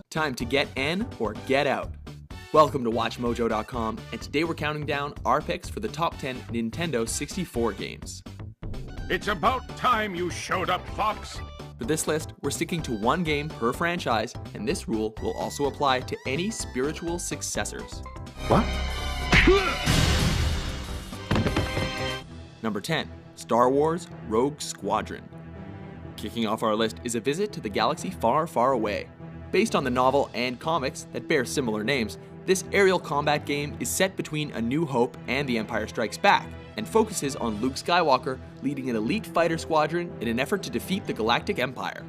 Time to get in or get out. Welcome to WatchMojo.com, and today we're counting down our picks for the top 10 Nintendo 64 games. It's about time you showed up, Fox. For this list, we're sticking to one game per franchise, and this rule will also apply to any spiritual successors. What? Number 10, Star Wars Rogue Squadron. Kicking off our list is a visit to the galaxy far, far away. Based on the novel and comics that bear similar names, this aerial combat game is set between A New Hope and The Empire Strikes Back, and focuses on Luke Skywalker leading an elite fighter squadron in an effort to defeat the Galactic Empire.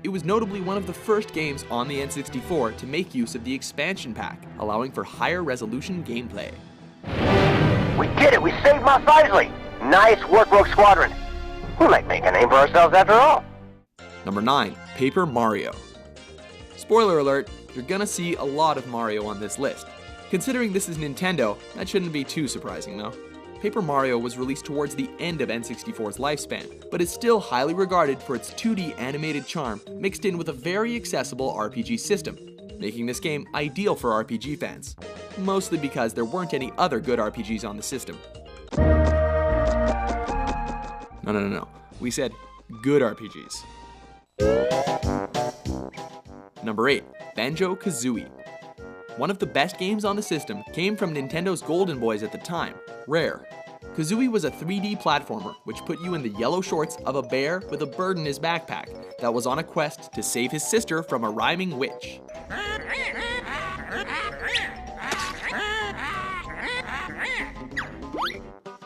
It was notably one of the first games on the N64 to make use of the expansion pack, allowing for higher resolution gameplay. We did it! We saved Mos Eisley! Nice work, Rogue Squadron! We might make a name for ourselves after all. Number 9, Paper Mario. Spoiler alert, you're gonna see a lot of Mario on this list. Considering this is Nintendo, that shouldn't be too surprising though. Paper Mario was released towards the end of N64's lifespan, but is still highly regarded for its 2D animated charm mixed in with a very accessible RPG system, making this game ideal for RPG fans. Mostly because there weren't any other good RPGs on the system. No. We said good RPGs. Number 8, Banjo-Kazooie. One of the best games on the system came from Nintendo's golden boys at the time, Rare. Kazooie was a 3D platformer which put you in the yellow shorts of a bear with a bird in his backpack that was on a quest to save his sister from a rhyming witch.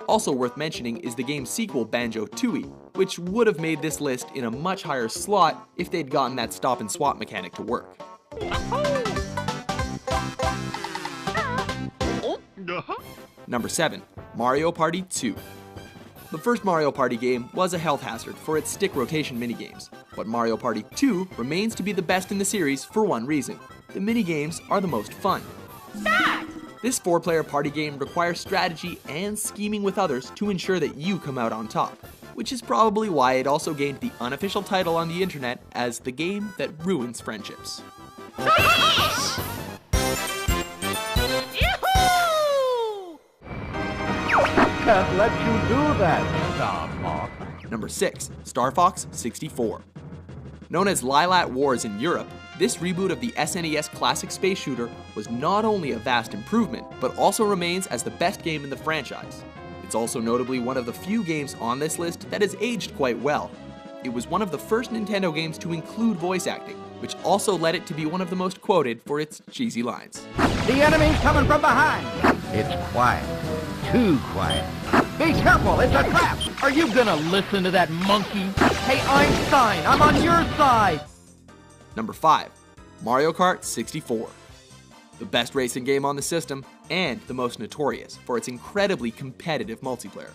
Also worth mentioning is the game's sequel, Banjo-Tooie, which would have made this list in a much higher slot if they'd gotten that stop and swap mechanic to work. Number 7, Mario Party 2. The first Mario Party game was a health hazard for its stick rotation minigames, but Mario Party 2 remains to be the best in the series for one reason: the minigames are the most fun. This 4-player party game requires strategy and scheming with others to ensure that you come out on top, which is probably why it also gained the unofficial title on the internet as the game that ruins friendships. Can't let you do that, Star Fox. Number 6, Star Fox 64. Known as Lilat Wars in Europe, this reboot of the SNES classic space shooter was not only a vast improvement, but also remains as the best game in the franchise. It's also notably one of the few games on this list that has aged quite well. It was one of the first Nintendo games to include voice acting, which also led it to be one of the most quoted for its cheesy lines. The enemy's coming from behind. It's quiet. Too quiet. Be careful, it's a trap. Are you gonna listen to that monkey? Hey, Einstein, I'm on your side. Number 5, Mario Kart 64. The best racing game on the system, and the most notorious for its incredibly competitive multiplayer.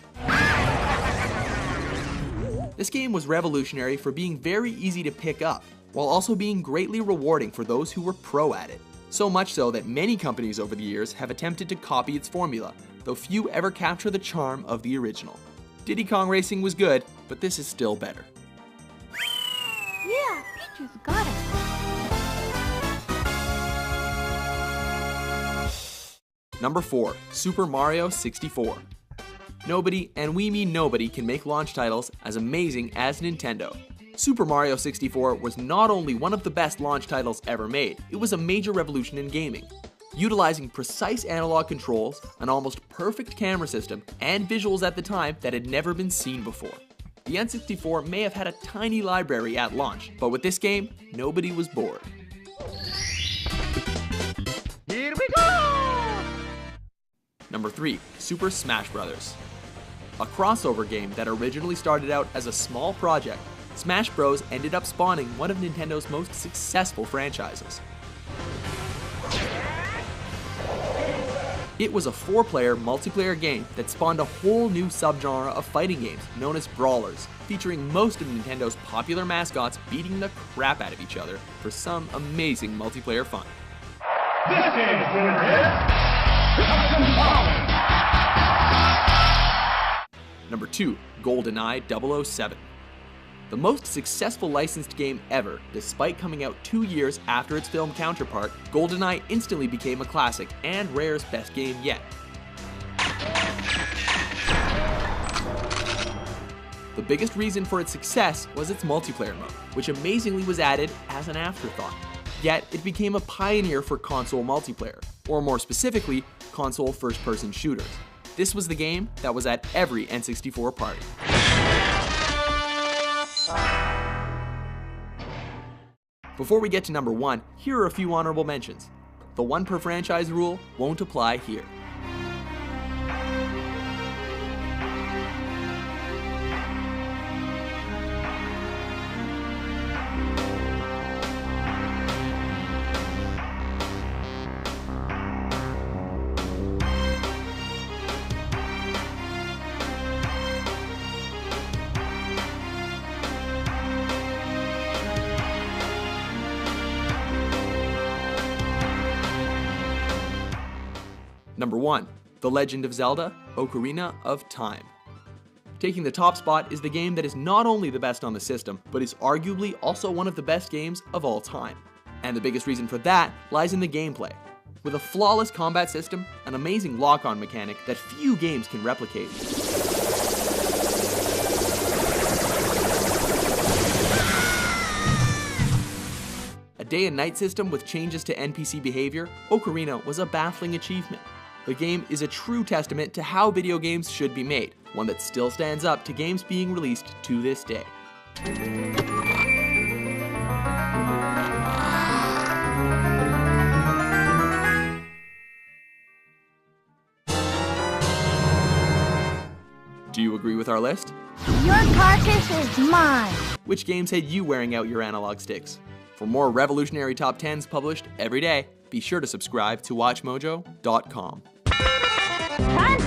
This game was revolutionary for being very easy to pick up, while also being greatly rewarding for those who were pro at it. So much so that many companies over the years have attempted to copy its formula, though few ever capture the charm of the original. Diddy Kong Racing was good, but this is still better. Yeah, Peaches got it. Number 4, Super Mario 64. Nobody, and we mean nobody, can make launch titles as amazing as Nintendo. Super Mario 64 was not only one of the best launch titles ever made, it was a major revolution in gaming. Utilizing precise analog controls, an almost perfect camera system, and visuals at the time that had never been seen before. The N64 may have had a tiny library at launch, but with this game, nobody was bored. Here we go! Number 3, Super Smash Bros. A crossover game that originally started out as a small project, Smash Bros. Ended up spawning one of Nintendo's most successful franchises. It was a 4-player multiplayer game that spawned a whole new subgenre of fighting games known as brawlers, featuring most of Nintendo's popular mascots beating the crap out of each other for some amazing multiplayer fun. This game's winner is Captain Falcon. Number 2, GoldenEye 007. The most successful licensed game ever, despite coming out 2 years after its film counterpart, GoldenEye instantly became a classic and Rare's best game yet. The biggest reason for its success was its multiplayer mode, which amazingly was added as an afterthought. Yet, it became a pioneer for console multiplayer, or more specifically, console first-person shooters. This was the game that was at every N64 party. Before we get to number 1, here are a few honorable mentions. The one per franchise rule won't apply here. Number 1, The Legend of Zelda: Ocarina of Time. Taking the top spot is the game that is not only the best on the system, but is arguably also one of the best games of all time. And the biggest reason for that lies in the gameplay. With a flawless combat system, an amazing lock-on mechanic that few games can replicate. A day and night system with changes to NPC behavior, Ocarina was a baffling achievement. The game is a true testament to how video games should be made, one that still stands up to games being released to this day. Do you agree with our list? Your carcass is mine. Which games had you wearing out your analog sticks? For more revolutionary top 10s published every day, be sure to subscribe to WatchMojo.com. Time's